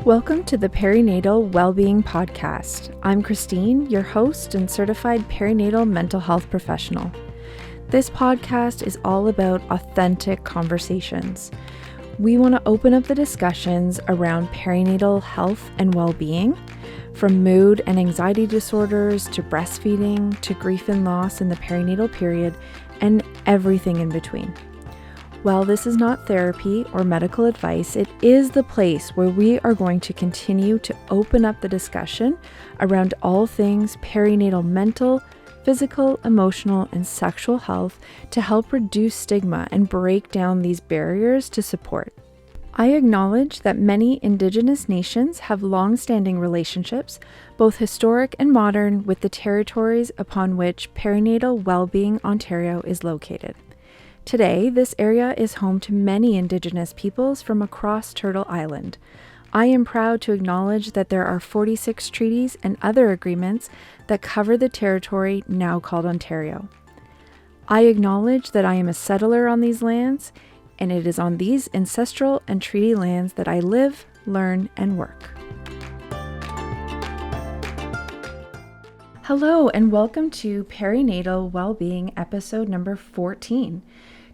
Welcome to the Perinatal Wellbeing Podcast. I'm Christine, your host and certified perinatal mental health professional. This podcast is all about authentic conversations. We want to open up the discussions around perinatal health and well-being, from mood and anxiety disorders to breastfeeding to grief and loss in the perinatal period, and everything in between. While this is not therapy or medical advice, it is the place where we are going to continue to open up the discussion around all things perinatal mental, physical, emotional, and sexual health to help reduce stigma and break down these barriers to support. I acknowledge that many Indigenous nations have long-standing relationships, both historic and modern, with the territories upon which Perinatal Wellbeing Ontario is located. Today, this area is home to many Indigenous peoples from across Turtle Island. I am proud to acknowledge that there are 46 treaties and other agreements that cover the territory now called Ontario. I acknowledge that I am a settler on these lands, and it is on these ancestral and treaty lands that I live, learn, and work. Hello, and welcome to Perinatal Wellbeing episode number 14.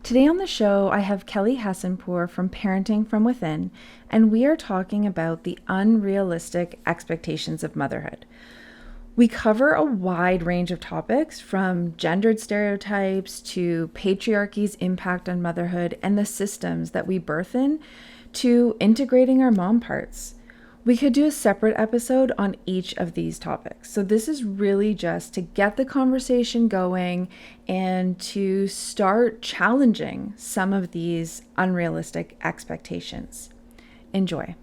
Today on the show, I have Kelley Hassanpour from Parenting from Within, and we are talking about the unrealistic expectations of motherhood. We cover a wide range of topics, from gendered stereotypes to patriarchy's impact on motherhood and the systems that we birth in, to integrating our mom parts. We could do a separate episode on each of these topics. So this is really just to get the conversation going and to start challenging some of these unrealistic expectations. Enjoy.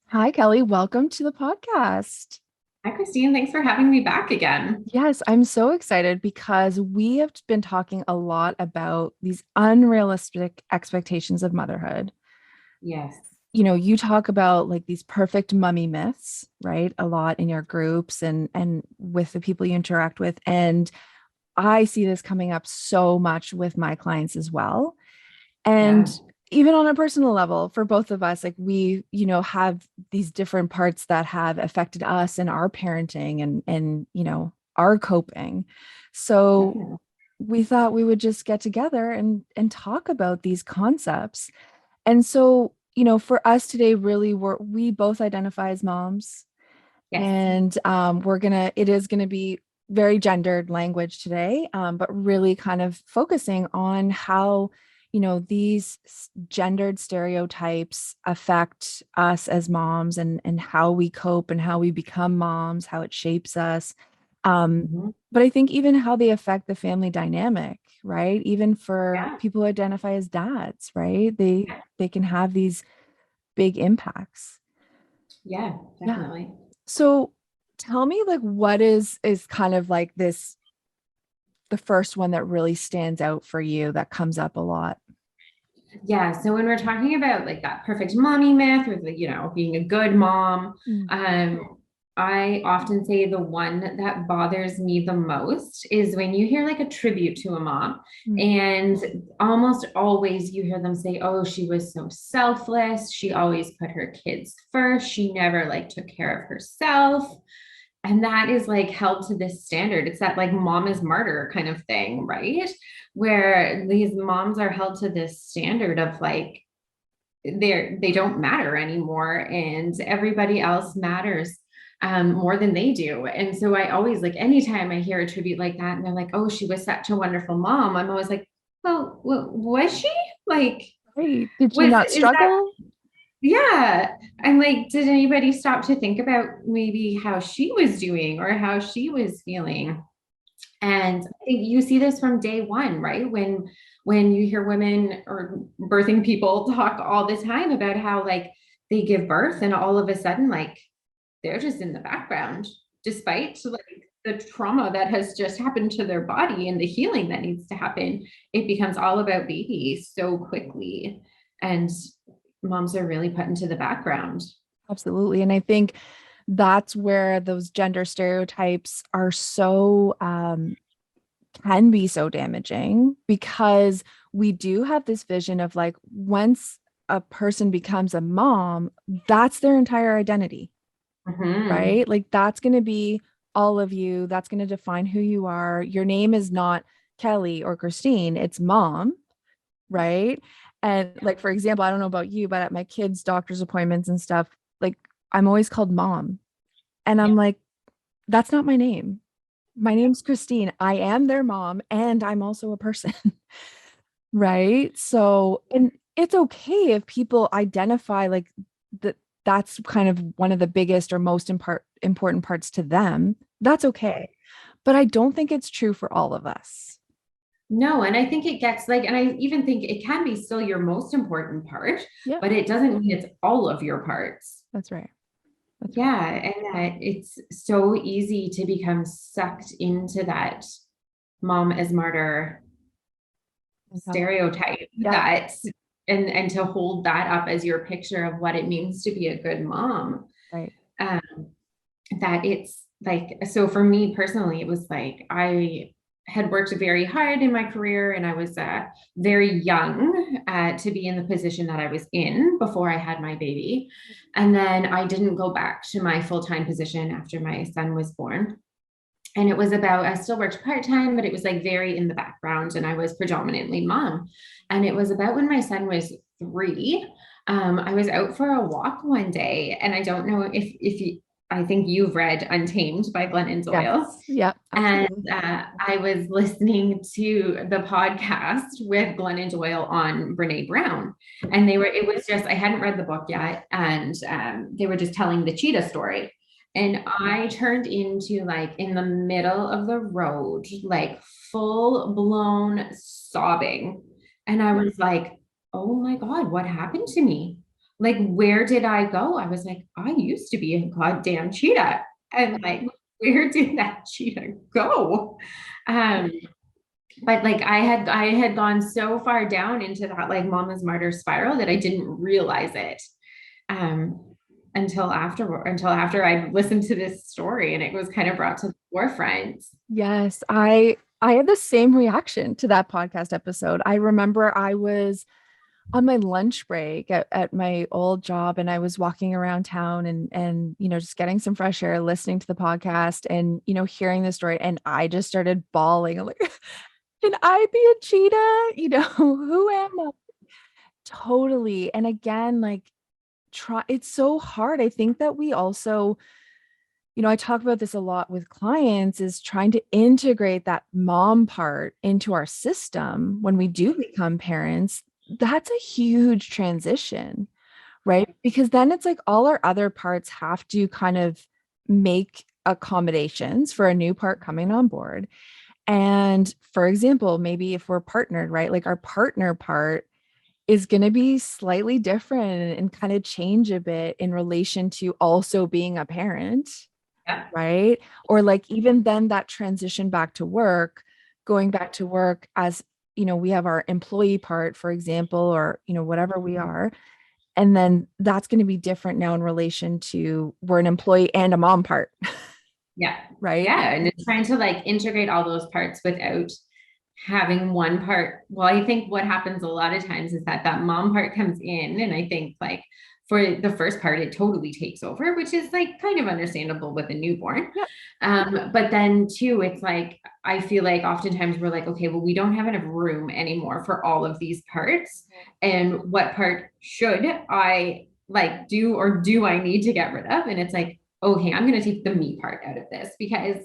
Hi, Kelley. Welcome to the podcast. Hi, Christine. Thanks for having me back again. Yes, I'm so excited because we have been talking a lot about these unrealistic expectations of motherhood. Yes. You know, you talk about like these perfect mummy myths, right? A lot in your groups and with the people you interact with. And I see this coming up so much with my clients as well. And even on a personal level, for both of us, like we, have these different parts that have affected us in our parenting and our coping. So we thought we would just get together and talk about these concepts. And so, for us today, really, we both identify as moms. Yes. And it is going to be very gendered language today, but really kind of focusing on how, these gendered stereotypes affect us as moms and how we cope and how we become moms, how it shapes us. But I think even how they affect the family dynamic, right? Even for people who identify as dads, right? They can have these big impacts. Yeah, definitely. Yeah. So tell me, like, what is kind of like this, the first one that really stands out for you that comes up a lot? Yeah. So when we're talking about like that perfect mommy myth or being a good mom, I often say the one that bothers me the most is when you hear like a tribute to a mom, and almost always you hear them say, oh, she was so selfless. She always put her kids first. She never like took care of herself. And that is like held to this standard. It's that like mom is martyr kind of thing, right? Where these moms are held to this standard of like, they don't matter anymore and everybody else matters more than they do. And so I always, like, anytime I hear a tribute like that and they're like, oh, she was such a wonderful mom, I'm always like, well, was she? Like, right. Did she not struggle? Yeah. And like, did anybody stop to think about maybe how she was doing or how she was feeling? And I think you see this from day one, right? When you hear women or birthing people talk all the time about how like they give birth and all of a sudden, like, they're just in the background, despite like the trauma that has just happened to their body and the healing that needs to happen. It becomes all about baby so quickly. And moms are really put into the background. Absolutely. And I think that's where those gender stereotypes are so, can be so damaging, because we do have this vision of like, once a person becomes a mom, that's their entire identity, right? Like that's going to be all of you. That's going to define who you are. Your name is not Kelley or Christine, it's mom, right? And like, for example, I don't know about you, but at my kids' doctor's appointments and stuff, like I'm always called mom. And I'm like, that's not my name. My name's Christine. I am their mom and I'm also a person. Right. So, and it's okay if people identify like that, that's kind of one of the biggest or most important parts to them. That's okay. But I don't think it's true for all of us. No, and I think it gets like, and I even think it can be still your most important part, Yeah, but it doesn't mean it's all of your parts. that's right. That's right. Yeah, and that it's so easy to become sucked into that mom as martyr stereotype Yeah. that and to hold that up as your picture of what it means to be a good mom. Right. Um, that it's like, so for me personally, it was like I had worked very hard in my career and I was very young to be in the position that I was in before I had my baby. And then I didn't go back to my full-time position after my son was born. And it was about, I still worked part-time, but it was like very in the background and I was predominantly mom. And it was about when my son was 3. I was out for a walk one day and I don't know if you, I think you've read Untamed by Glennon Doyle. Yes. Yeah. And Absolutely. I was listening to the podcast with Glennon Doyle on Brene Brown. And it was just, I hadn't read the book yet. And they were just telling the cheetah story. And I turned into like in the middle of the road, like full blown sobbing. And I was like, oh my God, what happened to me? Like, where did I go? I was like, I used to be a goddamn cheetah. And like, where did that cheetah go? Um, but like I had gone so far down into that like mama's martyr spiral that I didn't realize it. Um, until after I listened to this story and it was kind of brought to the forefront. Yes. I had the same reaction to that podcast episode. I remember I was on my lunch break at my old job and I was walking around town and just getting some fresh air, listening to the podcast and hearing the story and I just started bawling. I'm like, can I be a cheetah? Who am I? Totally. And again, like it's so hard. I think that we also, I talk about this a lot with clients is trying to integrate that mom part into our system when we do become parents. That's a huge transition, right? Because then it's like all our other parts have to kind of make accommodations for a new part coming on board. And for example, maybe if we're partnered, right? Like our partner part is going to be slightly different and kind of change a bit in relation to also being a parent, Yeah. right? Or like even then that transition back to work, going back to work as, we have our employee part, for example, or, whatever we are. And then that's going to be different now in relation to we're an employee and a mom part, Yeah. right? Yeah. And it's trying to like integrate all those parts without having one part. Well, I think what happens a lot of times is that mom part comes in, and I think like for the first part, it totally takes over, which is like kind of understandable with a newborn. Yep. But then too, it's like, I feel like oftentimes we're like, okay, well, we don't have enough room anymore for all of these parts. And what part should I like do, or do I need to get rid of? And it's like, okay, I'm going to take the me part out of this because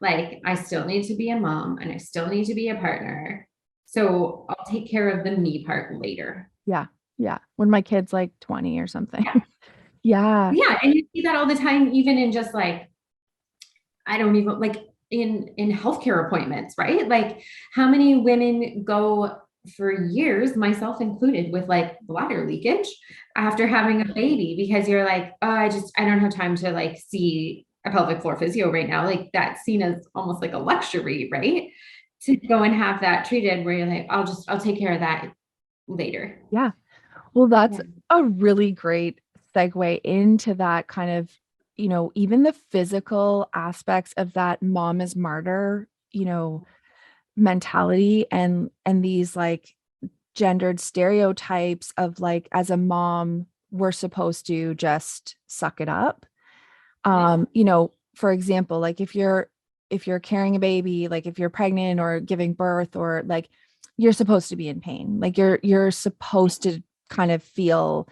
like I still need to be a mom and I still need to be a partner. So I'll take care of the me part later. Yeah. Yeah. When my kid's like 20 or something. Yeah. Yeah. Yeah. And you see that all the time, even in just like, I don't even like in healthcare appointments, right? Like how many women go for years, myself included, with like bladder leakage after having a baby because you're like, oh, I don't have time to like see a pelvic floor physio right now. Like that's seen as almost like a luxury, right? To go and have that treated where you're like, I'll take care of that later. Yeah. Well, that's Yeah. a really great segue into that kind of, even the physical aspects of that mom is martyr, mentality and these like gendered stereotypes of like, as a mom, we're supposed to just suck it up. You know, for example, like if you're carrying a baby, like if you're pregnant or giving birth, or like you're supposed to be in pain, like you're supposed to kind of feel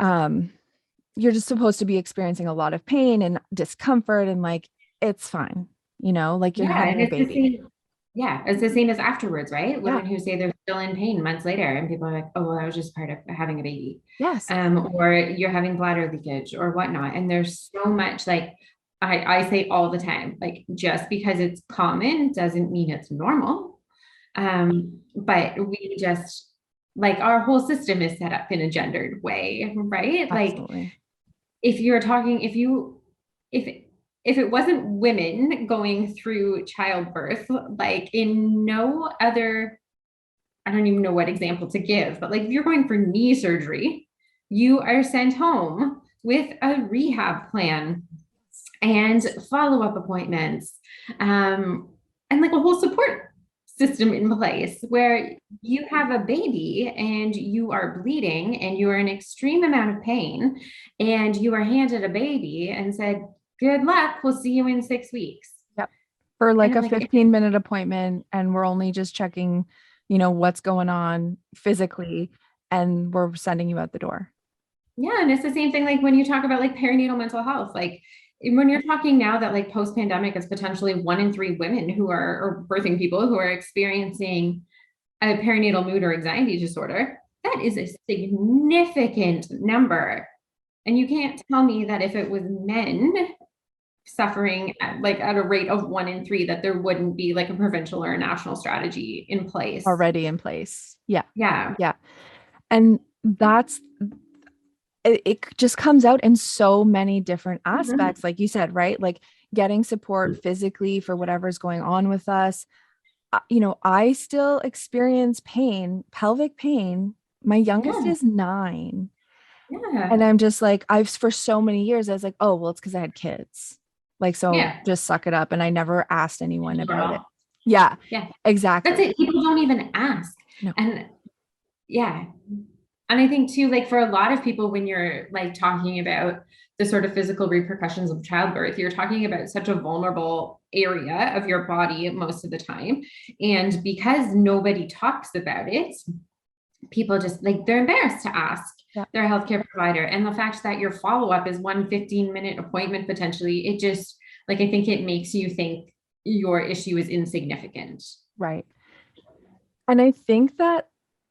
you're just supposed to be experiencing a lot of pain and discomfort, and like it's fine, you know, like you're Yeah, and having a it's the baby. same. Yeah, it's the same as afterwards, right? Yeah. Women who say they're still in pain months later, and people are like, "Oh, well, that was just part of having a baby," Yes. or you're having bladder leakage or whatnot. And there's so much like I say all the time, like just because it's common doesn't mean it's normal. But we just like our whole system is set up in a gendered way, right? Like Absolutely. if you're talking, if if it wasn't women going through childbirth, like in no other, I don't even know what example to give, but like if you're going for knee surgery, you are sent home with a rehab plan and follow-up appointments, and like a whole support system in place where you have a baby and you are bleeding and you are in extreme amount of pain and you are handed a baby and said, good luck, we'll see you in 6 weeks. Yep. For like And a like 15-minute appointment, and we're only just checking, you know, what's going on physically, and we're sending you out the door. yeah, and it's the same thing like when you talk about like perinatal mental health, like when you're talking now that like post-pandemic is potentially 1 in 3 women who are, or birthing people who are experiencing a perinatal mood or anxiety disorder, that is a significant number. And you can't tell me that if it was men suffering at a rate of 1 in 3, that there wouldn't be like a provincial or a national strategy in place. Already in place. Yeah. Yeah. Yeah. And that's it just comes out in so many different aspects, like you said, right? Like getting support physically for whatever's going on with us. You know, I still experience pain, pelvic pain. My youngest Yeah. is 9. Yeah. And I'm just like, for so many years, I was like, oh, well, it's because I had kids. Like, so Yeah. just suck it up. And I never asked anyone about it. Girl. Yeah, Yeah. That's exactly. it. People don't even ask. No. And yeah. And I think too, like for a lot of people, when you're like talking about the sort of physical repercussions of childbirth, you're talking about such a vulnerable area of your body most of the time. And because nobody talks about it, people just like they're embarrassed to ask Yeah. their healthcare provider. And the fact that your follow-up is 1 15-minute appointment potentially, it just like I think it makes you think your issue is insignificant. Right. And I think that,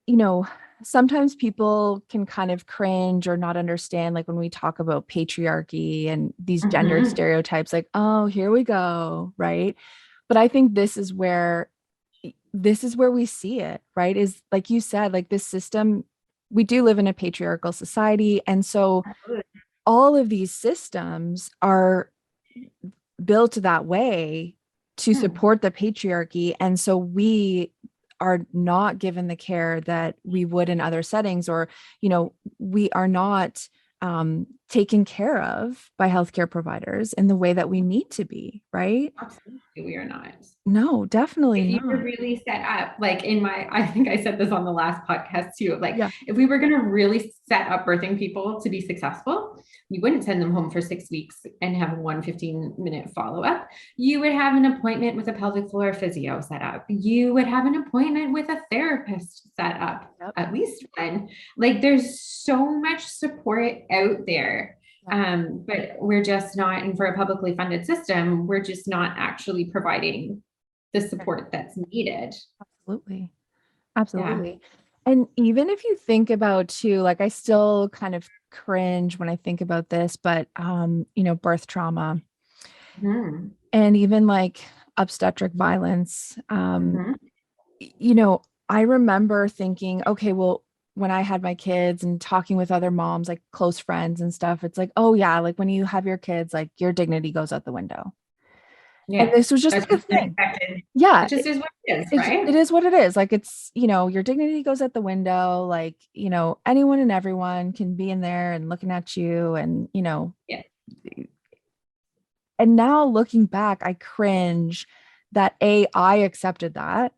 you know, sometimes people can kind of cringe or not understand, like when we talk about patriarchy and these gendered Mm-hmm. stereotypes, like, oh, here we go. Right. But I think this is where we see it, right? Is like you said, like this system, we do live in a patriarchal society. And so all of these systems are built that way to support the patriarchy. And so we are not given the care that we would in other settings, or, you know, we are not taken care of by healthcare providers in the way that we need to be, right? Absolutely, we are not. No, definitely If you were not. really set up, like I think I said this on the last podcast too, like Yeah. if we were going to really set up birthing people to be successful, you wouldn't send them home for 6 weeks and have 1 15-minute follow-up. You would have an appointment with a pelvic floor physio set up. You would have an appointment with a therapist set up, Yep. at least one. Like there's so much support out there. But we're just not, and for a publicly funded system, we're just not actually providing the support that's needed. Absolutely. Yeah. Absolutely. And even if you think about too, like I still kind of cringe when I think about this, but you know, birth trauma Mm-hmm. and even like obstetric violence, Mm-hmm. you know, I remember thinking, okay, well, when I had my kids and talking with other moms, like close friends and stuff, it's like, oh yeah, like when you have your kids, like your dignity goes out the window. And Yeah. this was just That's like a just thing. expected. Yeah, It just is what it is, it right? is what it is. Like it's, you know, your dignity goes out the window. Like, you know, anyone and everyone can be in there and looking at you and, you know, Yeah. and now looking back, I cringe that I accepted that.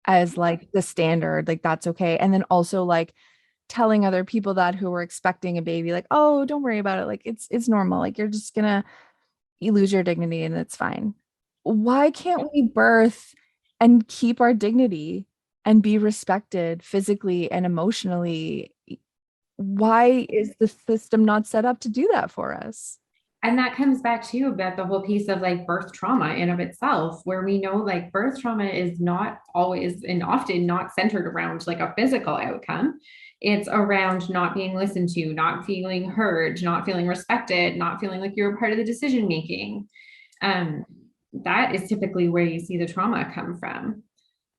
as like the standard, like that's okay. And then also like telling other people that who were expecting a baby, like, oh, don't worry about it. Like it's normal. Like you lose your dignity and it's fine. Why can't we birth and keep our dignity and be respected physically and emotionally? Why is the system not set up to do that for us? And that comes back to about the whole piece of like birth trauma in of itself, where we know like birth trauma is not always and often not centered around like a physical outcome. It's around not being listened to, not feeling heard, not feeling respected, not feeling like you're a part of the decision making. Um, that is typically where you see the trauma come from.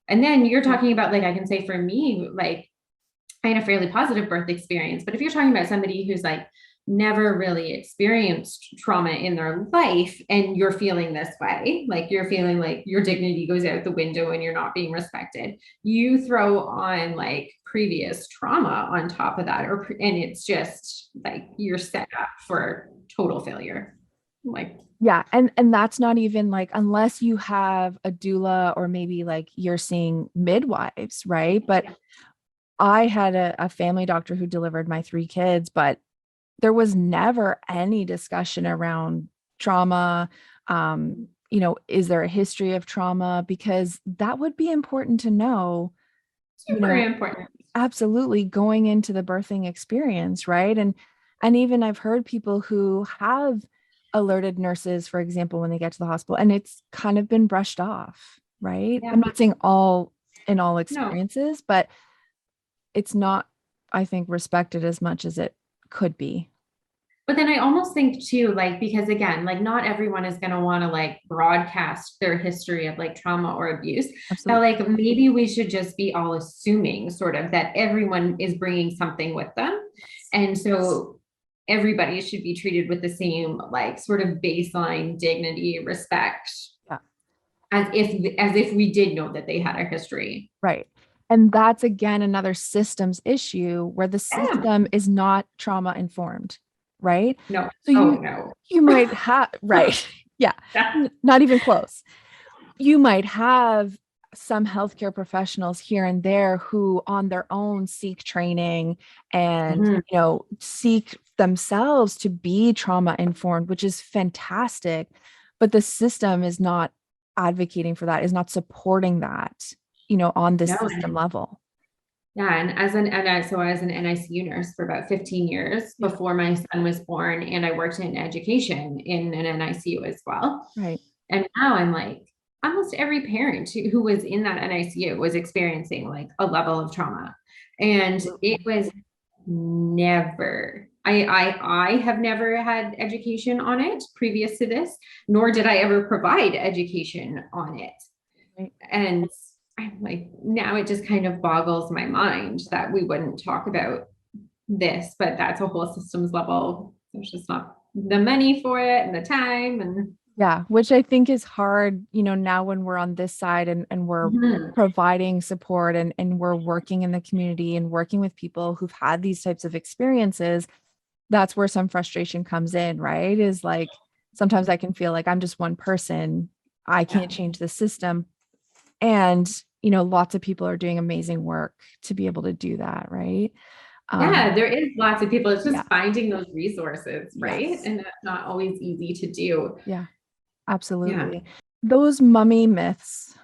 And then you're talking about, like, I can say for me, like, I had a fairly positive birth experience. But if you're talking about somebody who's like never really experienced trauma in their life and you're feeling this way, like you're feeling like your dignity goes out the window and you're not being respected, you throw on like previous trauma on top of that, and it's just like you're set up for total failure. Like, Yeah, and that's not even like unless you have a doula or maybe like you're seeing midwives, right? But I had a family doctor who delivered my 3 kids, but there was never any discussion around trauma. Is there a history of trauma? Because that would be important to know, super important. absolutely going into the birthing experience, right? And even I've heard people who have alerted nurses, for example, when they get to the hospital, and it's kind of been brushed off, right? Yeah. I'm not saying all in all No. experiences, but it's not, I think, respected as much as it could be. But then I almost think too, like, because again, like not everyone is going to want to like broadcast their history of like trauma or abuse. That Absolutely. like maybe we should just be all assuming sort of that everyone is bringing something with them. And so everybody should be treated with the same like sort of baseline dignity, respect, Yeah. as if we did know that they had a history. Right. And that's again another systems issue where the Yeah. system is not trauma informed, right? No. So Oh no. you might have right. Yeah. Not even close. You might have some healthcare professionals here and there who on their own seek training and Mhm. seek themselves to be trauma informed, which is fantastic, but the system is not advocating for that, is not supporting that, on this No. system level. Yeah, so I was an NICU nurse for about 15 years Yeah. before my son was born, and I worked in education in an NICU as well. Right. And now I'm like, almost every parent who was in that NICU was experiencing like a level of trauma, and it was never. I have never had education on it previous to this, nor did I ever provide education on it. Right. And I'm like, now it just kind of boggles my mind that we wouldn't talk about this, but that's a whole systems level. There's just not the money for it and the time. And Yeah, which I think is hard, now when we're on this side and we're Mhm. providing support and we're working in the community and working with people who've had these types of experiences. That's where some frustration comes in, right? Is like sometimes I can feel like I'm just one person. I Yeah. can't change the system. And, lots of people are doing amazing work to be able to do that, right? Yeah, there is lots of people. It's Yeah. just finding those resources, right? Yes. And that's not always easy to do. Yeah, Yeah. absolutely. Those mummy myths,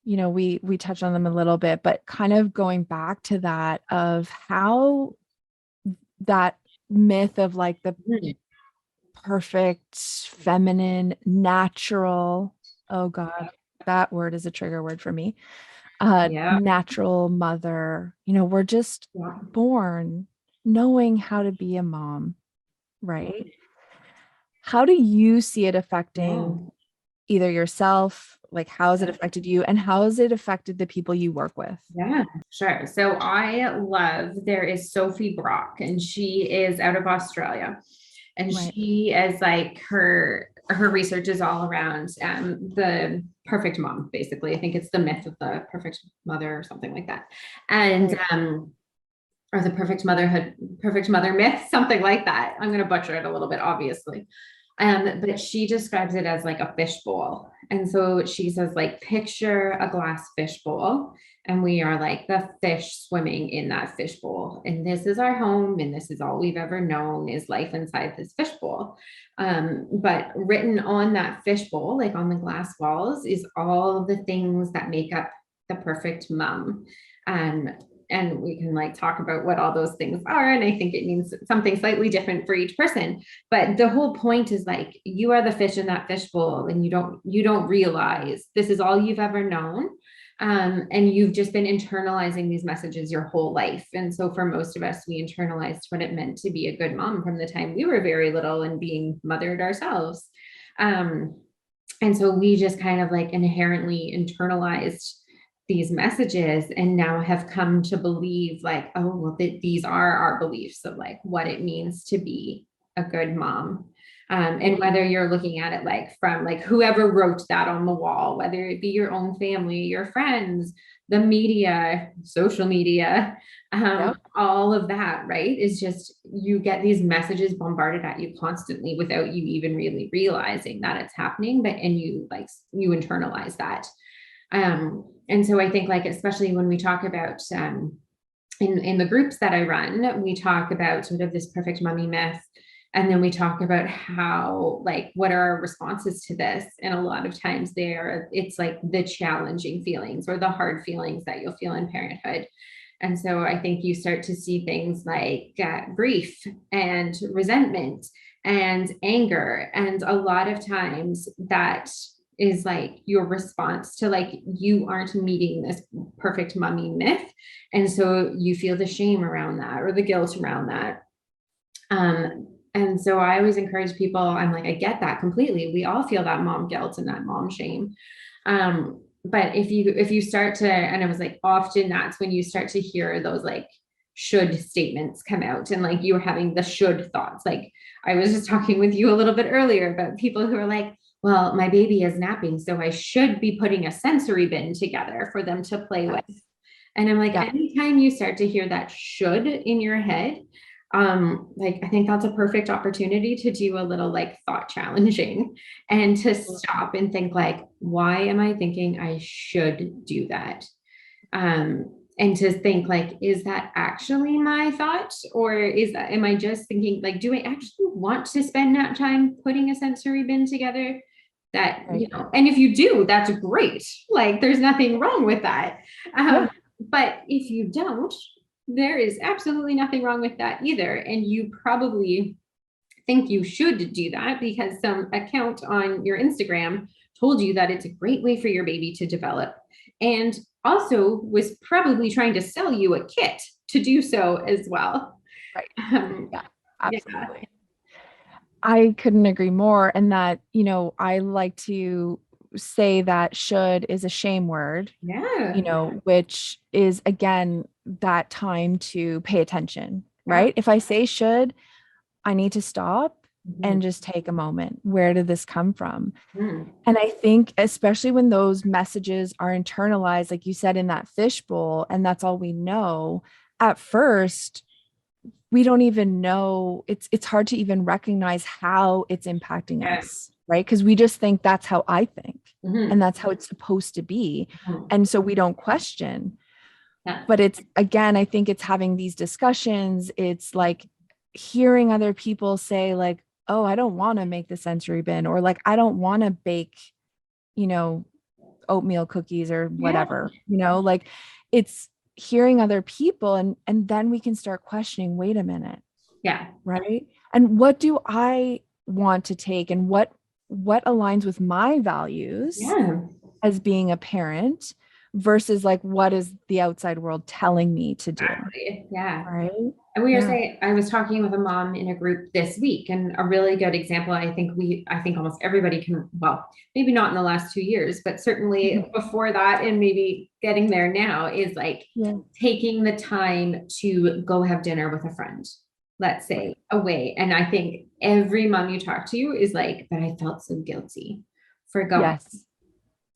we touched on them a little bit, but kind of going back to that of how that myth of like the Mhm. perfect, feminine, natural, oh God, that word is a trigger word for me. Yeah. Natural mother, we're just Yeah. born knowing how to be a mom, right? How do you see it Yeah. affecting either yourself, like how has it affected you, and how has it affected the people you work with? Yeah, sure. So there is Sophie Brock, and she is out of Australia. And Right. she is like her research is all around the perfect mom, basically. I think it's the myth of the perfect mother or something like that. And Right. or the perfect mother myth, something like that. I'm gonna butcher it a little bit, obviously. But she describes it as like a fishbowl. And so she says, like, picture a glass fishbowl, and we are like the fish swimming in that fishbowl. And this is our home, and this is all we've ever known is life inside this fishbowl. But written on that fishbowl, like on the glass walls, is all of the things that make up the perfect mom. And we can like talk about what all those things are. And I think it means something slightly different for each person. But the whole point is like, you are the fish in that fishbowl, and you don't realize this is all you've ever known. And you've just been internalizing these messages your whole life. And so for most of us, we internalized what it meant to be a good mom from the time we were very little and being mothered ourselves. And so we just kind of like inherently internalized these messages, and now have come to believe like, oh, well, these are our beliefs of like what it means to be a good mom. And whether you're looking at it like from like whoever wrote that on the wall, whether it be your own family, your friends, the media, social media, all of that, right? Is just, you get these messages bombarded at you constantly without you even really realizing that it's happening, and you internalize that. And so I think like, especially when we talk about, in the groups that I run, we talk about sort of this perfect mommy myth. And then we talk about how, like, what are our responses to this? And a lot of times it's like the challenging feelings or the hard feelings that you'll feel in parenthood. And so I think you start to see things like grief and resentment and anger. And a lot of times that is like your response to like, you aren't meeting this perfect mommy myth. And so you feel the shame around that or the guilt around that. And so I always encourage people, I'm like, I get that completely. We all feel that mom guilt and that mom shame. But if you start to, and I was like, often that's when you start to hear those like should statements come out, and like you were having the should thoughts. Like I was just talking with you a little bit earlier about people who are like, well, my baby is napping, so I should be putting a sensory bin together for them to play with. And I'm like, anytime you start to hear that should in your head, like, I think that's a perfect opportunity to do a little like thought challenging and to stop and think like, why am I thinking I should do that? And to think like, is that actually my thought? Or am I just thinking like, do I actually want to spend that time putting a sensory bin together? That, you know, and if you do, that's great. Like there's nothing wrong with that. But if you don't, there is absolutely nothing wrong with that either. And you probably think you should do that because some account on your Instagram told you that it's a great way for your baby to develop, and also was probably trying to sell you a kit to do so as well. Right. Absolutely. I couldn't agree more. And that, you know, I like to say that should is a shame word, you know, which is again, that time to pay attention, right? If I say should, I need to stop and just take a moment. Where did this come from? And I think especially when those messages are internalized, like you said, in that fishbowl, and that's all we know at first, we don't even know, it's hard to even recognize how it's impacting us, right? Because we just think that's how I think and that's how it's supposed to be. And so we don't question. But it's, again, I think it's having these discussions. It's like hearing other people say like, oh, I don't want to make the sensory bin, or like, I don't want to bake, you know, oatmeal cookies or whatever, you know, like it's hearing other people, and then we can start questioning, wait a minute. Right. And what do I want to take, and what aligns with my values as being a parent versus like, what is the outside world telling me to do? Right. And we were saying, I was talking with a mom in a group this week, and a really good example, I think almost everybody can, well, maybe not in the last 2 years, but certainly before that, and maybe getting there now, is like taking the time to go have dinner with a friend, let's say, away. And I think every mom you talk to is like, but I felt so guilty for going.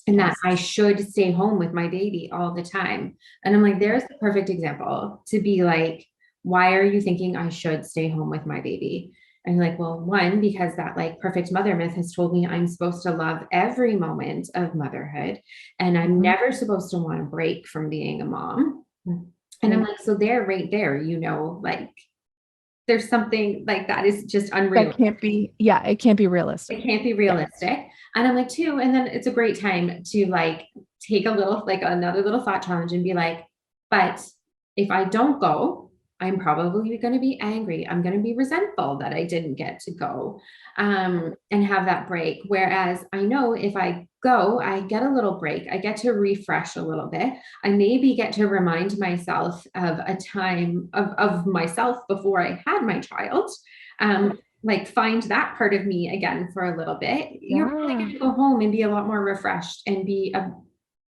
And that I should stay home with my baby all the time. And I'm like, there's the perfect example to be like, why are you thinking I should stay home with my baby? I'm like, well, one, because that like perfect mother myth has told me I'm supposed to love every moment of motherhood and I'm never supposed to want to break from being a mom. And I'm like, so there, right there, like there's something like that is just unreal. That can't be, yeah, it can't be realistic. It can't be realistic. Yeah. And I'm like, too, and then it's a great time to like take a little, like another little thought challenge and be like, but if I don't go, I'm probably going to be angry. I'm going to be resentful that I didn't get to go and have that break. Whereas I know if I go, I get a little break. I get to refresh a little bit. I maybe get to remind myself of a time of myself before I had my child. Like find that part of me again for a little bit. You're really going to go home and be a lot more refreshed and be a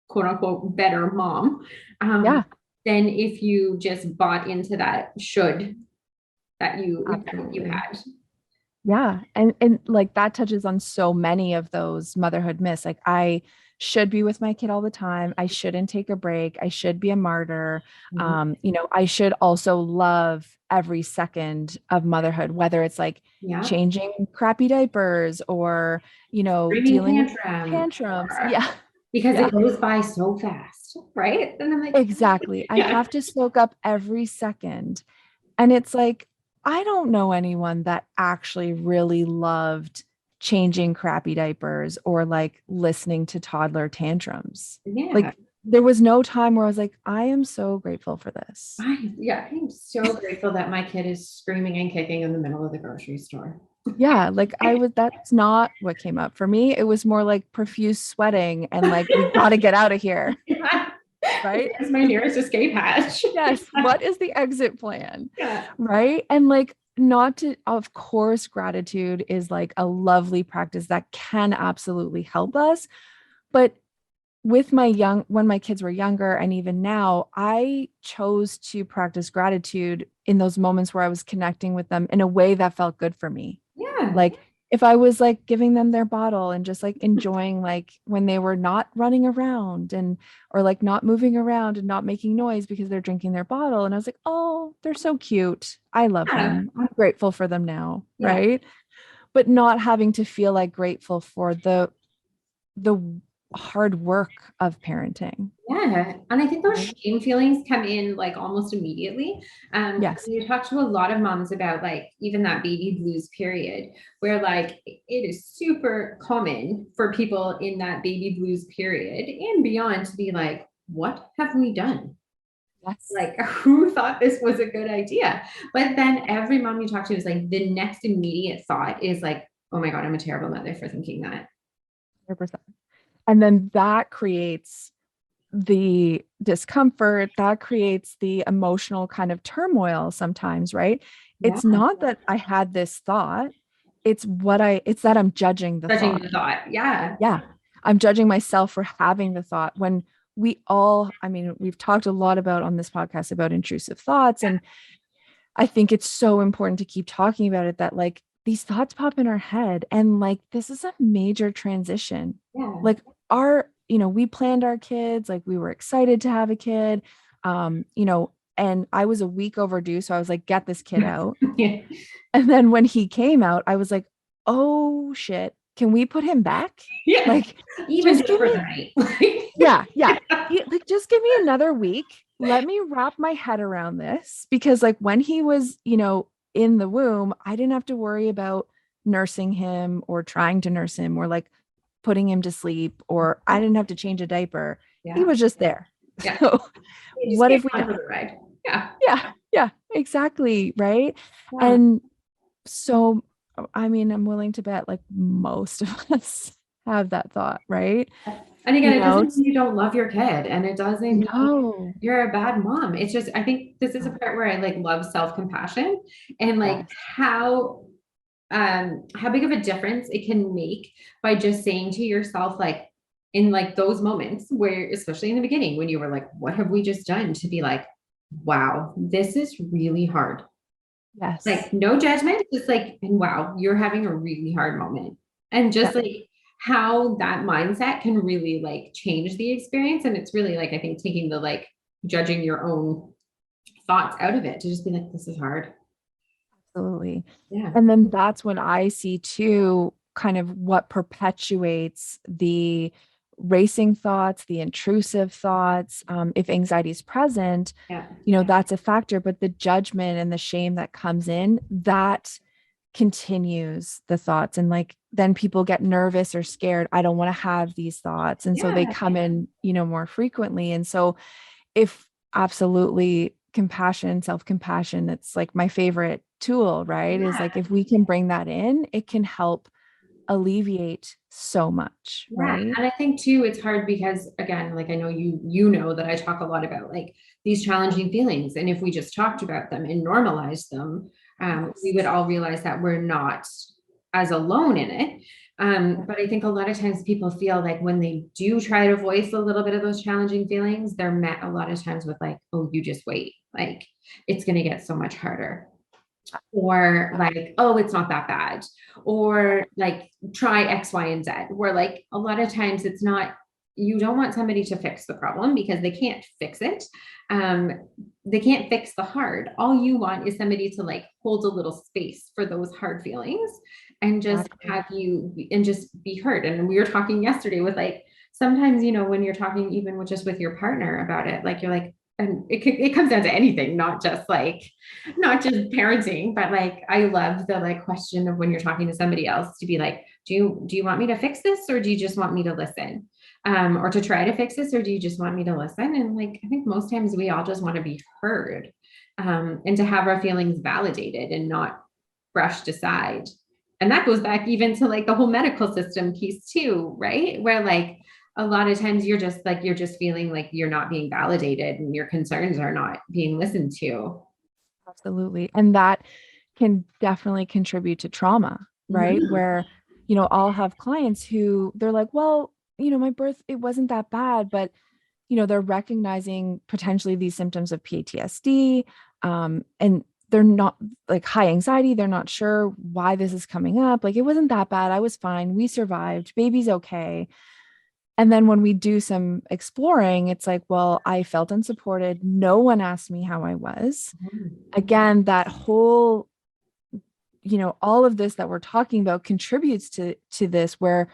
quote unquote better mom. Than if you just bought into that should that you had. Yeah. And like that touches on so many of those motherhood myths. Like I should be with my kid all the time. I shouldn't take a break. I should be a martyr. I should also love every second of motherhood, whether it's like changing crappy diapers or, dealing with tantrums. Because it goes by so fast, right? And I'm like, exactly. I have to soak up every second. And it's like, I don't know anyone that actually really loved changing crappy diapers or like listening to toddler tantrums. Like there was no time where I was like, I am so grateful for this. I'm so grateful that my kid is screaming and kicking in the middle of the grocery store. Yeah, like that's not what came up for me. It was more like profuse sweating and like, we got to get out of here. Right? It's my nearest escape hatch. Yes. What is the exit plan? Right. And like, of course, gratitude is like a lovely practice that can absolutely help us. But when my kids were younger and even now, I chose to practice gratitude in those moments where I was connecting with them in a way that felt good for me. Like if I was like giving them their bottle and just like enjoying like when they were not running around or like not moving around and not making noise because they're drinking their bottle. And I was like, oh, they're so cute. I love them. I'm grateful for them now. Right. But not having to feel like grateful for the hard work of parenting. And I think those shame feelings come in like almost immediately. You talk to a lot of moms about like even that baby blues period where like it is super common for people in that baby blues period and beyond to be like, what have we done? Like who thought this was a good idea? But then every mom you talk to is like the next immediate thought is like, oh my God, I'm a terrible mother for thinking that. 100%. And then that creates the discomfort, that creates the emotional kind of turmoil sometimes, right? It's not that I had this thought. It's that I'm judging the thought. Yeah. I'm judging myself for having the thought when we've talked a lot about on this podcast about intrusive thoughts. And I think it's so important to keep talking about it that like these thoughts pop in our head and like, this is a major transition. Like we planned our kids, like we were excited to have a kid, and I was a week overdue. So I was like, get this kid out. And then when he came out, I was like, oh shit, can we put him back? Like even just for the night. Like just give me another week. Let me wrap my head around this because like when he was, in the womb, I didn't have to worry about nursing him or trying to nurse him or like putting him to sleep, or I didn't have to change a diaper. He was just there. So what if we right? Yeah, exactly. Right. And so, I'm willing to bet like most of us have that thought, right? And again, it doesn't mean you don't love your kid, and it doesn't mean you're a bad mom. It's just, I think this is a part where I like love self-compassion and like how big of a difference it can make by just saying to yourself, like in like those moments where, especially in the beginning, when you were like, what have we just done, to be like, wow, this is really hard. Like no judgment, just like, and wow, you're having a really hard moment. And just like how that mindset can really like change the experience. And it's really like, I think taking the like judging your own thoughts out of it to just be like, this is hard. Absolutely. Yeah. And then that's when I see too, kind of what perpetuates the racing thoughts, the intrusive thoughts. If anxiety is present, Yeah. that's a factor, but the judgment and the shame that comes in, that continues the thoughts. And like, then people get nervous or scared. I don't want to have these thoughts. And so they Yeah. come in, more frequently. And so if absolutely compassion, self-compassion, it's like my favorite tool, right? Is Yeah. like, if we can bring that in, it can help alleviate so much, Yeah. right? And I think too, it's hard because again, like I know you know that I talk a lot about like these challenging feelings. And if we just talked about them and normalized them, we would all realize that we're not as alone in it. But I think a lot of times people feel like when they do try to voice a little bit of those challenging feelings, they're met a lot of times with like, oh, you just wait, like it's going to get so much harder. Or like, oh, it's not that bad. Or like, try X, Y, and Z. Where like a lot of times it's not, you don't want somebody to fix the problem because they can't fix it. They can't fix the hard. All you want is somebody to like hold a little space for those hard feelings and just Exactly. have you and just be heard. And we were talking yesterday with like, sometimes, when you're talking even with just with your partner about it, like you're like, and it comes down to anything, not just parenting, but like I love the like question of when you're talking to somebody else to be like, do you want me to fix this or do you just want me to listen? Or to try to fix this or do you just want me to listen? And like I think most times we all just want to be heard, and to have our feelings validated and not brushed aside. And that goes back even to like the whole medical system piece too, right? Where like a lot of times you're just feeling like you're not being validated and your concerns are not being listened to. Absolutely. And that can definitely contribute to trauma, right? Mhm. Where, I'll have clients who they're like, well, my birth, it wasn't that bad, but, they're recognizing potentially these symptoms of PTSD. And they're not like high anxiety. They're not sure why this is coming up. Like, it wasn't that bad. I was fine. We survived. Baby's okay. And then when we do some exploring, it's like, well, I felt unsupported. No one asked me how I was. Again, that whole, all of this that we're talking about contributes to this, where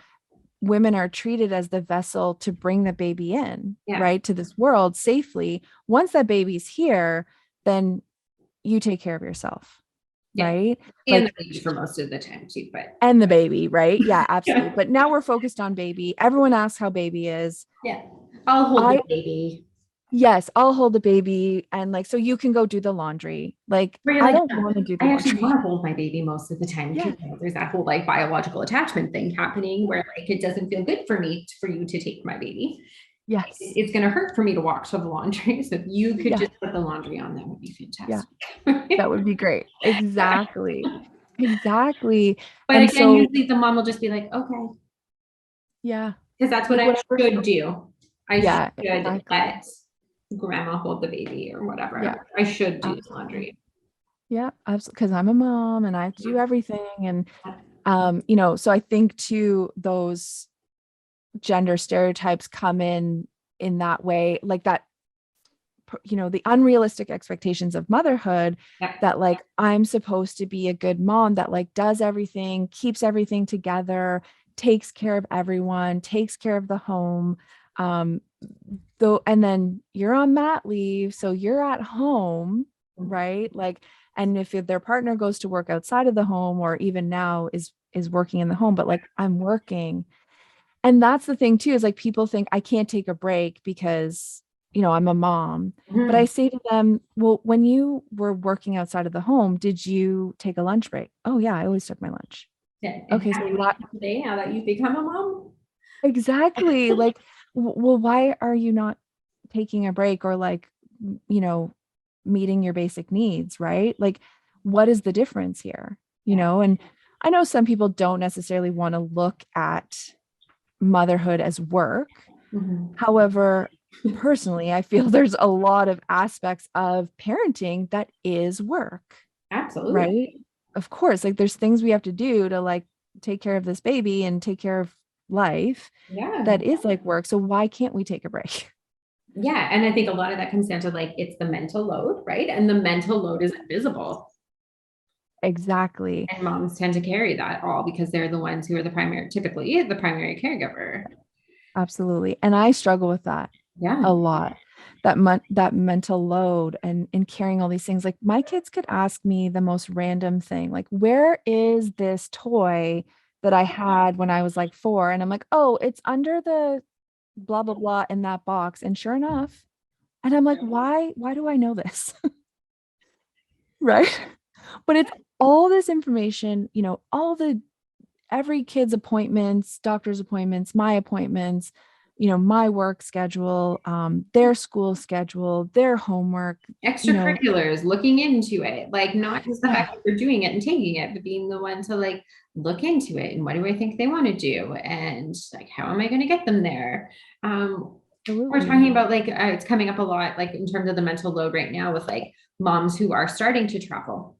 women are treated as the vessel to bring the baby in, Yeah. right, to this world safely. Once that baby's here, then you take care of yourself, Yeah. right? And Like, the baby for most of the time too, but and the baby, right? Yeah, absolutely. yeah. But now we're focused on baby. Everyone asks how baby is. Yeah. I'll hold I the baby. Yes, I'll hold the baby, and like, so you can go do the laundry. Like, Where you're I like, don't want to do the I actually laundry. want to hold my baby most of the time Yeah. too. There's that whole like biological attachment thing happening where like it doesn't feel good for me for you to take my baby. Yes. It's going to hurt for me to walk to the laundry. So if you could Yeah. just put the laundry on, that would be Yeah. fantastic. That would be great. Exactly. Exactly. But And again, so, usually the mom will just be like, okay, yeah, because that's what like I whatever. should do. I Yeah, should exactly. let grandma hold the baby or Yeah, whatever. I should do the absolutely. laundry. Yeah, absolutely. Because I'm a mom and I have to do everything. And, so I think too, those gender stereotypes come in that way, like that, the unrealistic expectations of motherhood, Yeah. that like I'm supposed to be a good mom that like does everything, keeps everything together, takes care of everyone, takes care of the home. Um, though, and then you're on mat leave, so you're at home, right? Like, and if their partner goes to work outside of the home, or even now is working in the home, but like I'm working. And that's the thing too, is like people think I can't take a break because, I'm a mom. But I Mhm. say to them, well, when you were working outside of the home, did you take a lunch break? Oh yeah, I always took my lunch. Yeah. And Okay, have so you eaten today now that you've become a mom? exactly. Like, well, why are you not taking a break, or like, you know, meeting your basic needs, right? Like, what is the difference here? Yeah. And I know some people don't necessarily want to look at motherhood as work. Mhm. However, personally, I feel there's a lot of aspects of parenting that is work, Absolutely. right? Of course, like there's things we have to do to like take care of this baby and take care of life Yeah. that is like work. So why can't we take a break? Yeah. And I think a lot of that comes down to like it's the mental load, right? And the mental load is invisible. Exactly. And moms tend to carry that all because they're the ones who are typically the primary caregiver. Absolutely. And I struggle with that Yeah. a lot. That mental load and carrying all these things. Like my kids could ask me the most random thing, like, where is this toy that I had when I was like 4? And I'm like, oh, it's under the blah blah blah in that box. And sure enough, and I'm like, why do I know this? Right? But it's all this information, all the every kid's appointments, doctor's appointments, my appointments, my work schedule, their school schedule, their homework, Extracurriculars, looking into it, like not just the yeah, fact that we're doing it and taking it, but being the one to like look into it and what do I think they want to do and like how am I going to get them there. We're absolutely. talking about like it's coming up a lot, like in terms of the mental load right now with like moms who are starting to travel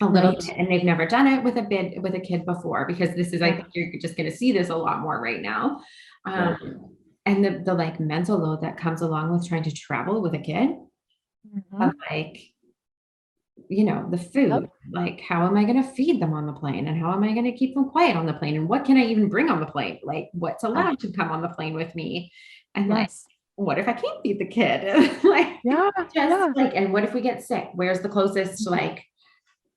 a little Right. bit and they've never done it with a kid before, because this is, I Yeah. think you're just going to see this a lot more right now. Yeah. And the like mental load that comes along with trying to travel with a kid, of Mhm. like, the food, Yep. like how am I going to feed them on the plane and how am I going to keep them quiet on the plane and what can I even bring on the plane, like what's Uh, allowed to come on the plane with me, and like yes. what if I can't feed the kid like Yeah. just Yeah. like, and what if we get sick, where's the closest like,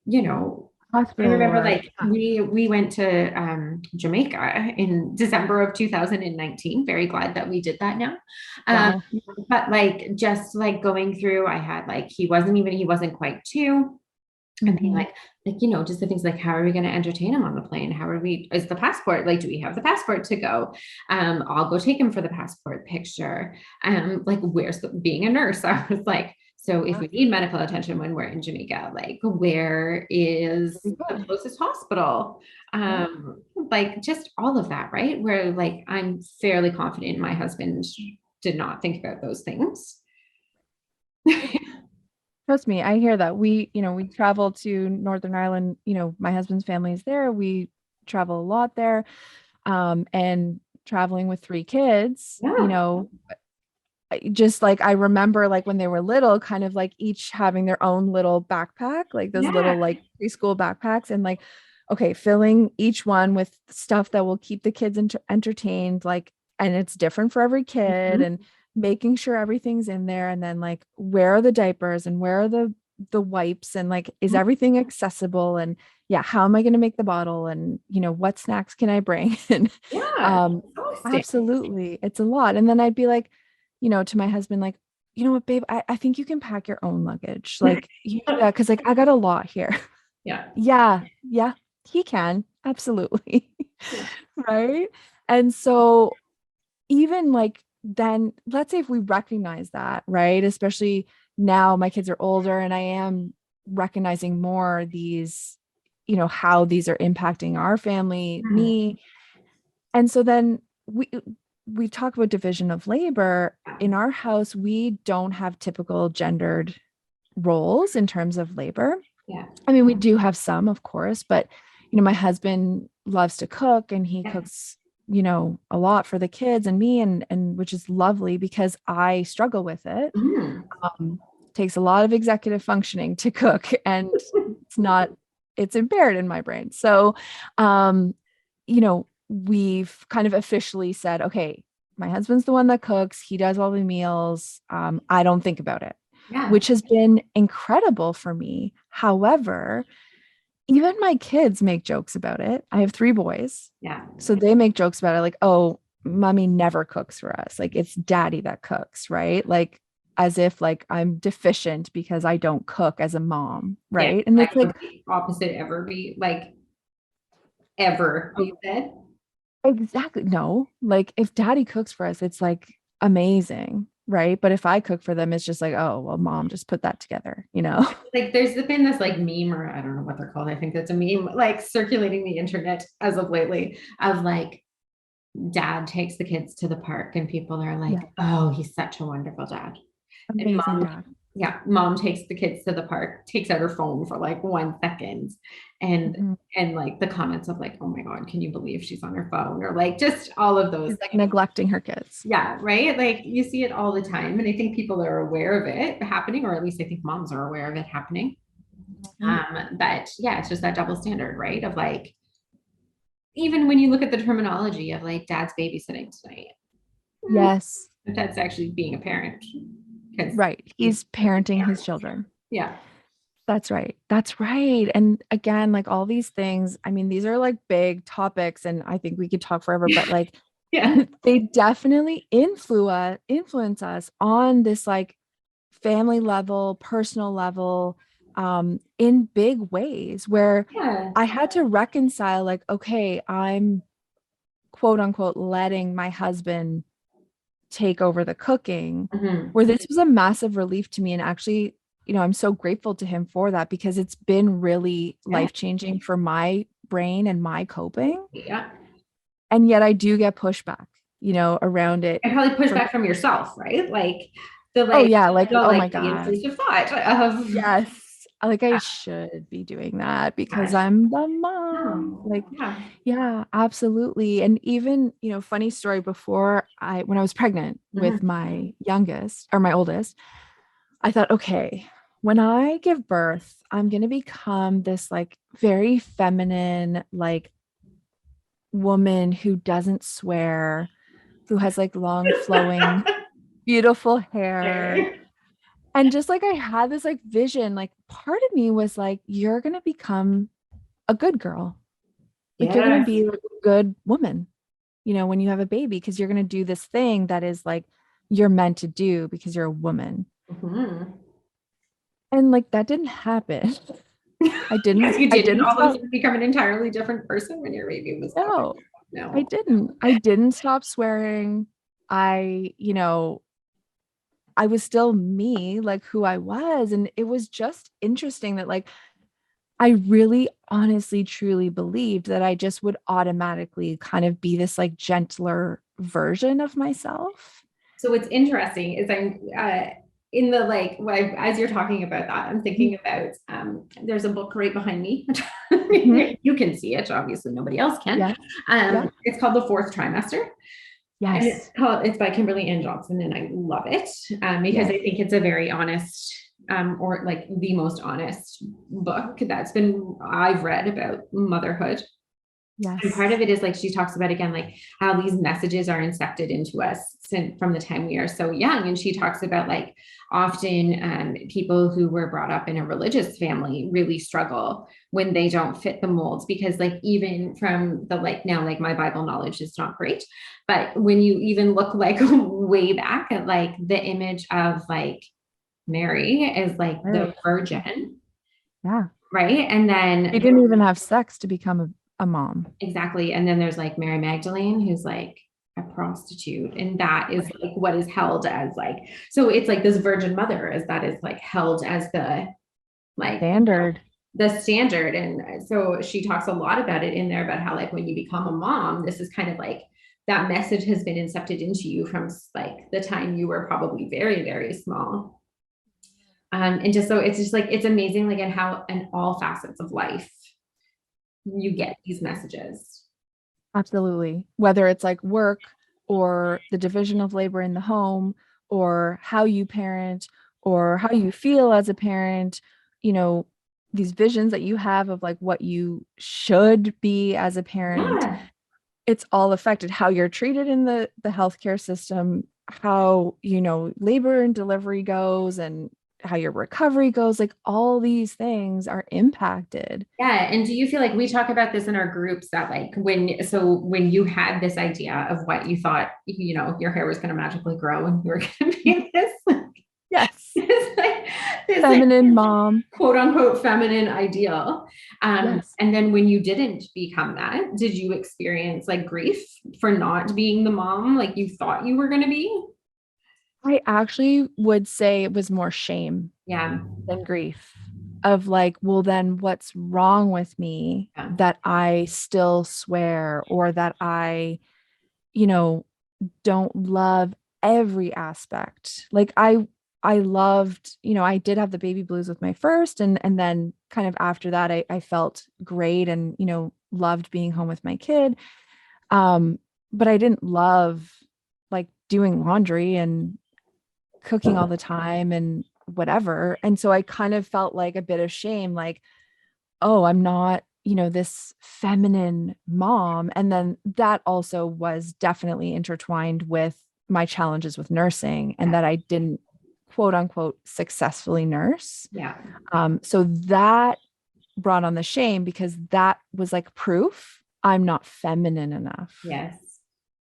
you know I Hospital remember or like we went to Jamaica in December of 2019. Very glad that we did that now. Um, wow. but like just like going through, I had like he wasn't quite 2. And being Mhm. like, just the things like, how are we going to entertain him on the plane? Is the passport, like, do we have the passport to go? I'll go take him for the passport picture. Like, where's being a nurse? I was like, so if Yeah. we need medical attention when we're in Jamaica, like, where is Very the good. closest hospital? Yeah. Like, just all of that, right? Where, like, I'm fairly confident my husband did not think about those things. Trust me, I hear that. We travel to Northern Ireland, my husband's family is there. We travel a lot there. And traveling with 3 kids, Yeah. just like I remember like when they were little, kind of like each having their own little backpack, like those Yeah. little like preschool backpacks, and like, okay, filling each one with stuff that will keep the kids entertained, like, and it's different for every kid, Mhm. and making sure everything's in there, and then like, where are the diapers and where are the wipes, and like, is everything accessible, and yeah, how am I going to make the bottle, and what snacks can I bring? And Yeah. um Exhausting. absolutely, it's a lot. And then I'd be like, to my husband, like, you know what, babe, I think you can pack your own luggage. Like, yeah, because like I got a lot here. Yeah. Yeah, yeah, he can. Absolutely. Yeah. Right. And so even like then let's say if we recognize that, right? Especially now my kids are older and I am recognizing more these, how these are impacting our family, Mhm. me. And so then we talk about division of labor. In our house, we don't have typical gendered roles in terms of labor. Yeah. I mean, we do have some, of course, but my husband loves to cook and he Yeah. cooks, a lot for the kids and me, and which is lovely because I struggle with it. Mhm. Um, Takes a lot of executive functioning to cook, and it's not, it's impaired in my brain. So, um, we've kind of officially said, okay, my husband's the one that cooks, he does all the meals. I don't think about it, Yeah. which has been incredible for me. However, even my kids make jokes about it. I have 3 boys. Yeah. So they make jokes about it, like, oh, mommy never cooks for us. Like, it's daddy that cooks, right? Like, as if like I'm deficient because I don't cook as a mom, Yeah. right? And Like it's would like, the opposite ever be like ever be said? exactly, no. Like, if daddy cooks for us, it's like amazing, right? But if I cook for them, it's just like, oh, well, mom just put that together, you know? Like there's been this like meme, or I don't know what they're called. I think that's a meme like circulating the internet as of lately, of like dad takes the kids to the park and people are like, Yeah. oh, he's such a wonderful dad. And Amazing mom, dad. yeah, mom takes the kids to the park, takes out her phone for like 1 second, and Mhm. like the comments of like, oh my God, can you believe she's on her phone? Or like just all of those She's like things. neglecting her kids. Yeah, right. Like you see it all the time. And I think people are aware of it happening, or at least I think moms are aware of it happening. But yeah, it's just that double standard, right? Of like, even when you look at the terminology of like dad's babysitting tonight, Yes. if that's actually being a parent. Right. He's parenting his children. Yeah. That's right. That's right. And again, like all these things, I mean, these are like big topics and I think we could talk forever, but like Yeah. they definitely influence us on this like family level, personal level, in big ways where Yeah. I had to reconcile like, okay, I'm quote unquote letting my husband take over the cooking, where this was a massive relief to me. And actually, I'm so grateful to him for that because it's been really life-changing for my brain and my coping. Yeah. And yet I do get pushback, around it. And probably pushback from yourself, right? Like Oh yeah, like, oh my the God. intrusive thought of Yes. Like I should be doing that because I'm the mom. Like, yeah, absolutely. And even, funny story when I was pregnant with my youngest or my oldest, I thought, okay, when I give birth, I'm going to become this like very feminine, like woman who doesn't swear, who has like long flowing, beautiful hair. And just like I had this like vision, like part of me was like, you're going to become a good girl. Like you're going to be a good woman, when you have a baby, because you're going to do this thing that is like you're meant to do because you're a woman. And like that didn't happen. I didn't. Yes, you I didn't didn't all of a stop. sudden become an entirely different person when your baby was born. No, I No. didn't. I didn't stop swearing. I was still me, like who I was. And it was just interesting that like I really honestly truly believed that I just would automatically kind of be this like gentler version of myself. So what's interesting is I'm in the like as you're talking about that, I'm thinking about there's a book right behind me. You can see it, obviously nobody else can. Yeah. It's called The Fourth Trimester. And Yes. it's by Kimberly Ann Johnson, and I love it because I think it's a very honest or like the most honest book I've read about motherhood. Yes. And part of it is like she talks about again, like how these messages are incepted into us from the time we are so young. And she talks about like often people who were brought up in a religious family really struggle when they don't fit the molds, because like even from the like now, like my Bible knowledge is not great, but when you even look like way back at like the image of like Mary is like the virgin. Yeah. Right. And then he didn't even have sex to become a mom. Exactly. And then there's like Mary Magdalene, who's like a prostitute. And that is like what is held as like, so it's like this virgin mother is that is like held as the like standard. The standard. And so she talks a lot about it in there about how like when you become a mom, this is kind of like that message has been incepted into you from like the time you were probably very, very small. And just so it's just like it's amazing, like in how in all facets of life you get these messages. Absolutely. Whether it's like work or the division of labor in the home or how you parent or how you feel as a parent, these visions that you have of like what you should be as a parent, it's all affected how you're treated in the healthcare system, how, labor and delivery goes and how your recovery goes, like all these things are impacted. Yeah. And do you feel like we talk about this in our groups that like when you had this idea of what you thought, your hair was going to magically grow and you were going to be this, yes, this feminine like, mom, quote unquote feminine ideal. Yes. And then when you didn't become that, did you experience like grief for not being the mom like you thought you were going to be? I actually would say it was more shame than grief of like, well, then what's wrong with me that I still swear or that I, don't love every aspect. Like I loved, I did have the baby blues with my first and then kind of after that I felt great and, loved being home with my kid. But I didn't love like doing laundry and cooking all the time and whatever. And so I kind of felt like a bit of shame, like, oh, I'm not, this feminine mom. And then that also was definitely intertwined with my challenges with nursing and that I didn't quote unquote successfully nurse. Yeah. So that brought on the shame because that was like proof I'm not feminine enough. Yes.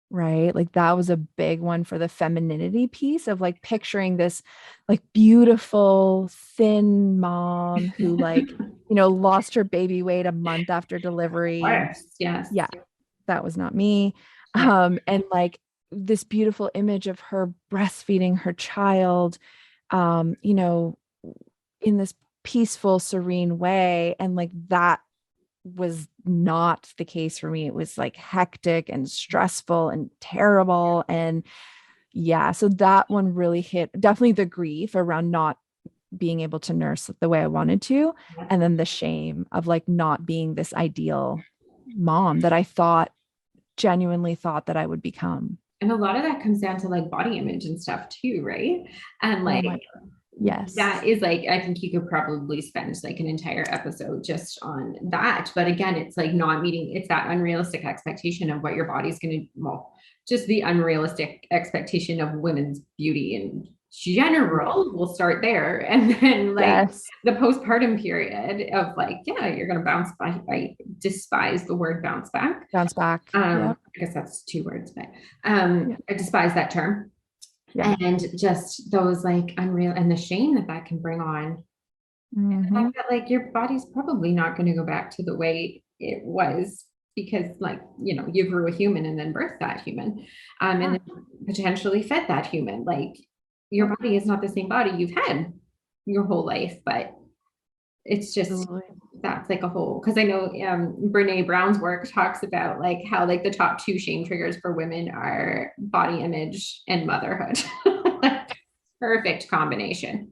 Right. Like that was a big one for the femininity piece of like picturing this like beautiful, thin mom who like, lost her baby weight a month after delivery. Yes. Yeah. That was not me. Yeah. And like this beautiful image of her breastfeeding her child, in this peaceful, serene way. And like that was not the case for me. It was like hectic and stressful and terrible. And yeah, so that one really hit definitely the grief around not being able to nurse the way I wanted to. And then the shame of like not being this ideal mom that I genuinely thought that I would become. And a lot of that comes down to like body image and stuff too, right? And like, yes, that is like, I think you could probably spend like an entire episode just on that. But again, it's like not meeting, it's that unrealistic expectation of what your body's going to, well, just the unrealistic expectation of women's beauty in general. We'll start there. And then like the postpartum period of like, yeah, you're going to bounce back. I despise the word bounce back. I guess that's 2 words, but I despise that term. Yeah. And just those like unreal and the shame that can bring on. And the fact that like your body's probably not going to go back to the way it was because like, you grew a human and then birthed that human, and then potentially fed that human. Like your body is not the same body you've had your whole life, but it's just, that's like a whole, because I know Brene Brown's work talks about like how like the top 2 shame triggers for women are body image and motherhood. Perfect combination.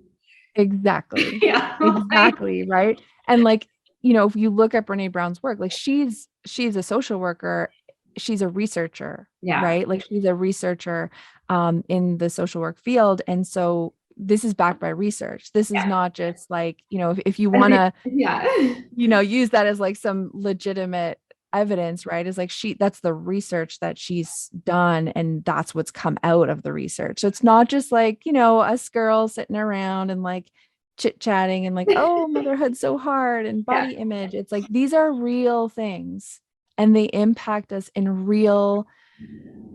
Exactly. Yeah. Exactly. Right. And like, if you look at Brene Brown's work, like she's a social worker, she's a researcher, right? Like she's a researcher in the social work field. And so this is backed by research. This is not just like, if you want to, use that as like some legitimate evidence, right? Is like that's the research that she's done. And that's what's come out of the research. So it's not just like, us girls sitting around and like chit-chatting and like, oh, motherhood's so hard and body image. It's like, these are real things and they impact us in real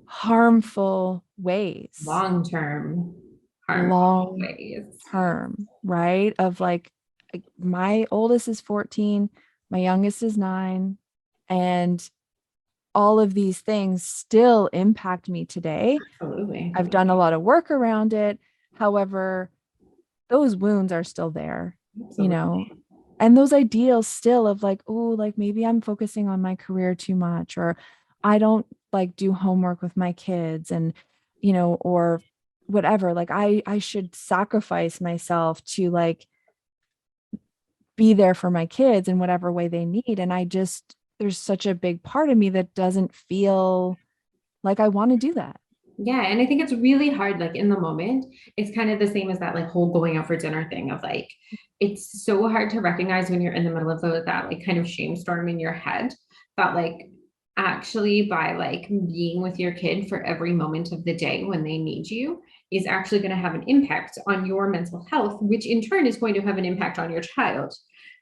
harmful ways. Long-term right? Of like my oldest is 14, my youngest is 9, and all of these things still impact me today. Absolutely. I've done a lot of work around it. However, those wounds are still there, and those ideals still of like, oh, like maybe I'm focusing on my career too much, or I don't like do homework with my kids and, or whatever, like I should sacrifice myself to like be there for my kids in whatever way they need. And there's such a big part of me that doesn't feel like I want to do that. Yeah. And I think it's really hard, like in the moment, it's kind of the same as that like whole going out for dinner thing of like, it's so hard to recognize when you're in the middle of that like kind of shame storm in your head, that like actually by like being with your kid for every moment of the day when they need you is actually going to have an impact on your mental health, which in turn is going to have an impact on your child.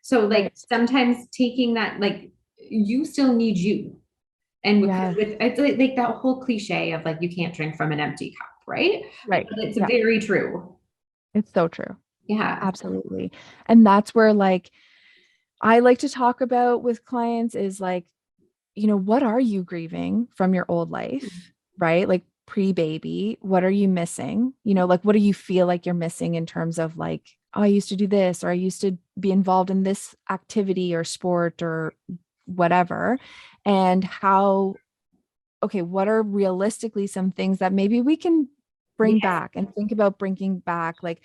So like sometimes taking that, like you still need you. And with it's like that whole cliche of like, you can't drink from an empty cup, right? Right. It's very true. It's so true. Yeah, absolutely. And that's where like, I like to talk about with clients is like, what are you grieving from your old life, right? Like pre-baby, what are you missing? Like, what do you feel like you're missing in terms of like, oh, I used to do this, or I used to be involved in this activity or sport or whatever. And what are realistically some things that maybe we can bring back and think about bringing back, like,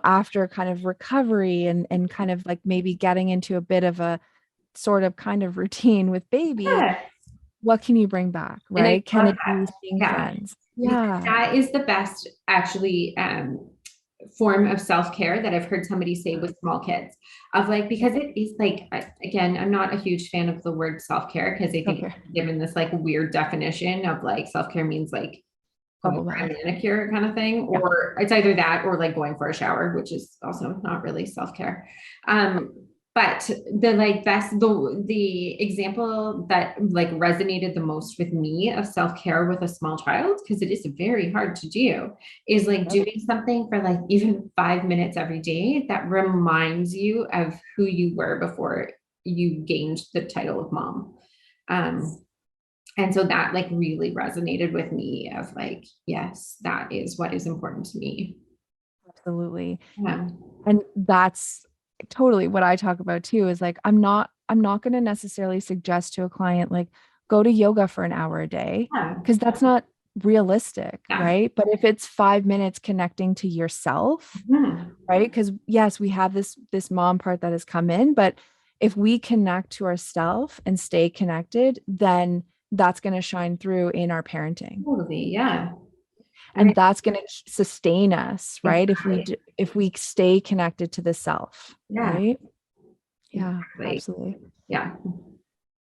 after kind of recovery and kind of like maybe getting into a bit of a sort of kind of routine with baby. What can you bring back, right? Can it be seeing friends? Yeah, that is the best actually form of self-care that I've heard somebody say with small kids of like, because it is like, again, I'm not a huge fan of the word self-care because I think given this like weird definition of like self-care means like going for a manicure kind of thing, or it's either that or like going for a shower, which is also not really self-care. But the like the example that like resonated the most with me of self-care with a small child, because it is very hard to do, is like doing something for like even 5 minutes every day that reminds you of who you were before you gained the title of mom. And so that like really resonated with me of like, yes, that is what is important to me. Absolutely. Yeah. And that's totally what I talk about too, is like, I'm not going to necessarily suggest to a client, like, go to yoga for an hour a day, because that's not realistic. Right. But if it's 5 minutes connecting to yourself, right. Because yes, we have this mom part that has come in, but if we connect to ourselves and stay connected, then that's going to shine through in our parenting. Totally. Yeah. And that's going to sustain us, right? Exactly. If we stay connected to the self, right? Yeah, exactly. Absolutely. Yeah.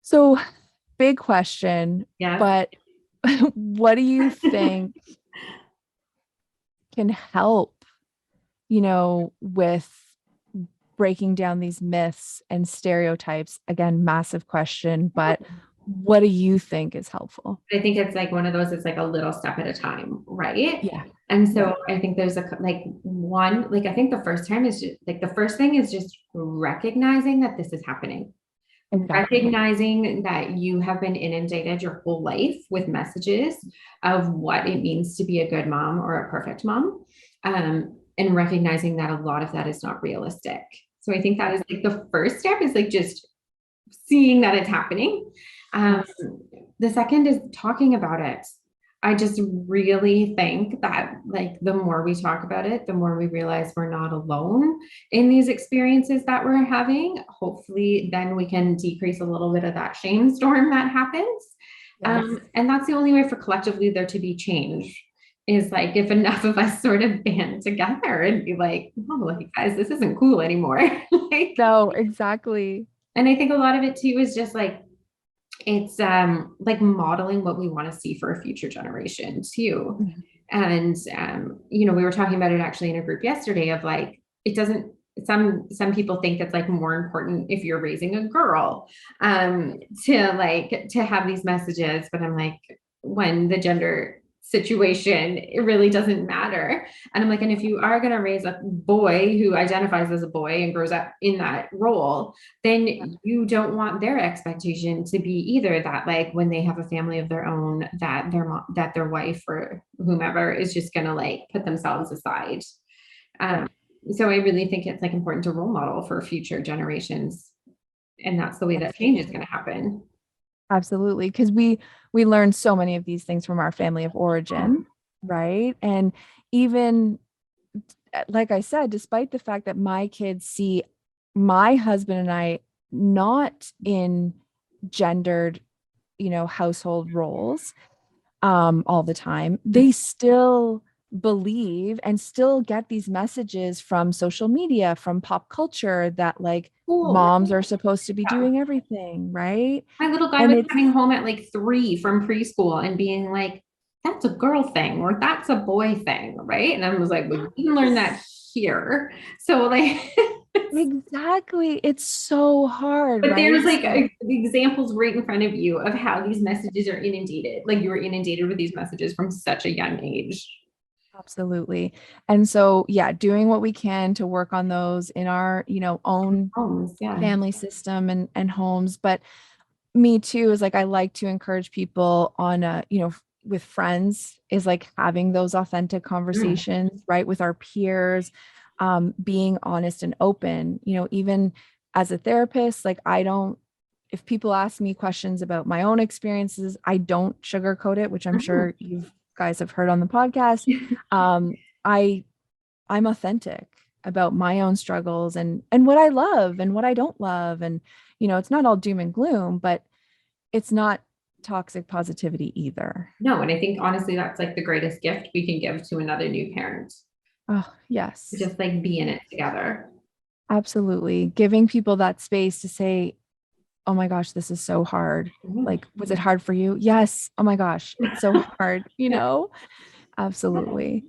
So big question, yeah. But what do you think can help, with breaking down these myths and stereotypes? Again, massive question, but what do you think is helpful? I think it's like one of those, it's like a little step at a time, right? Yeah. And so I think there's I think the first time is just like, the first thing is just recognizing that this is happening. Exactly. Recognizing that you have been inundated your whole life with messages of what it means to be a good mom or a perfect mom. And recognizing that a lot of that is not realistic. So I think that is like the first step, is like just seeing that it's happening. The second is talking about it. I just really think that like the more we talk about it, the more we realize we're not alone in these experiences that we're having. Hopefully then we can decrease a little bit of that shame storm that happens. Yes. And that's the only way for collectively there to be change, is like if enough of us sort of band together and be like, oh, look, guys, this isn't cool anymore. Like, no, exactly. And I think a lot of it too is just like, it's like modeling what we want to see for a future generation too. And we were talking about it actually in a group yesterday of like, it doesn't, some people think it's like more important if you're raising a girl to have these messages, but I'm like, when the gender situation, it really doesn't matter. And I'm like, and if you are going to raise a boy who identifies as a boy and grows up in that role, then you don't want their expectation to be either that like when they have a family of their own, that their wife or whomever is just going to like put themselves aside. So I really think it's like important to role model for future generations. And that's the way that change is going to happen. Absolutely. Because we learn so many of these things from our family of origin, right? And even like I said, despite the fact that my kids see my husband and I not in gendered, household roles all the time, they still believe and still get these messages from social media, from pop culture, that like moms are supposed to be doing everything, right? My little guy was coming home at like 3 from preschool and being like, that's a girl thing, or that's a boy thing, right? And I was like, well, you can learn that here. So like exactly, it's so hard, but right? There's like examples right in front of you of how these messages are inundated. Like you were inundated with these messages from such a young age. Absolutely. And so, yeah, doing what we can to work on those in our, own homes, family system and homes. But me too, is like, I like to encourage people on with friends, is like having those authentic conversations, right? With our peers, being honest and open, even as a therapist, like if people ask me questions about my own experiences, I don't sugarcoat it, which I'm sure you guys have heard on the podcast. I'm authentic about my own struggles and what I love and what I don't love. And, it's not all doom and gloom, but it's not toxic positivity either. No. And I think honestly, that's like the greatest gift we can give to another new parent, Oh, yes. to just like be in it together. Absolutely. Giving people that space to say, oh my gosh, this is so hard. Like, was it hard for you? Yes. Oh my gosh, it's so hard, Absolutely.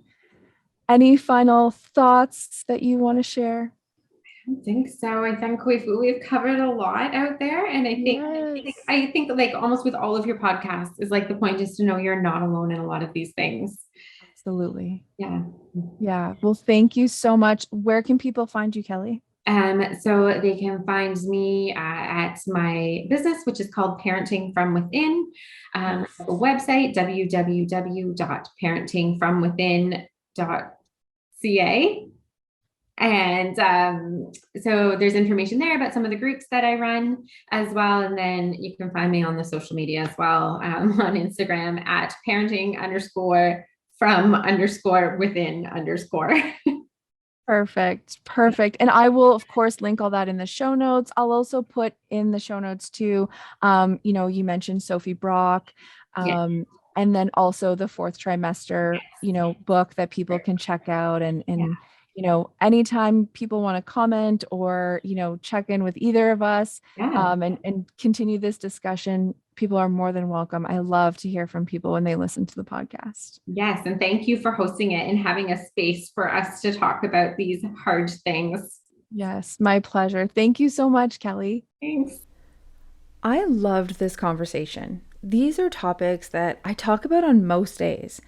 Any final thoughts that you want to share? I think so. I think we've covered a lot out there. And I think like almost with all of your podcasts is like the point is to know you're not alone in a lot of these things. Absolutely. Yeah. Yeah. Well, thank you so much. Where can people find you, Kelley? So they can find me at my business, which is called Parenting from Within. A website, www.parentingfromwithin.ca. And so there's information there about some of the groups that I run as well. And then you can find me on the social media as well, on Instagram at parenting_from_within_. Perfect. And I will, of course, link all that in the show notes. I'll also put in the show notes too. You mentioned Sophie Brock, and then also the fourth trimester, book that people can check out and anytime people want to comment or, check in with either of us, and continue this discussion, people are more than welcome. I love to hear from people when they listen to the podcast. Yes. And thank you for hosting it and having a space for us to talk about these hard things. Yes, my pleasure. Thank you so much, Kelley. Thanks. I loved this conversation. These are topics that I talk about on most days.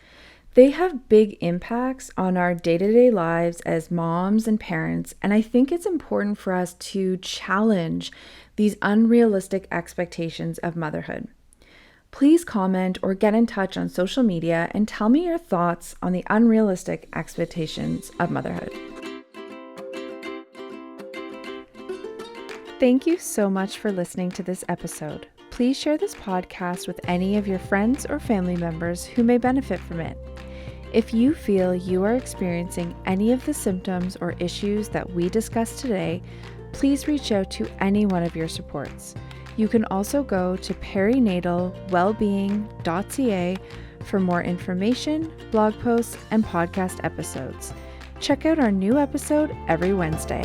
They have big impacts on our day-to-day lives as moms and parents, and I think it's important for us to challenge these unrealistic expectations of motherhood. Please comment or get in touch on social media and tell me your thoughts on the unrealistic expectations of motherhood. Thank you so much for listening to this episode. Please share this podcast with any of your friends or family members who may benefit from it. If you feel you are experiencing any of the symptoms or issues that we discussed today, please reach out to any one of your supports. You can also go to perinatalwellbeing.ca for more information, blog posts, and podcast episodes. Check out our new episode every Wednesday.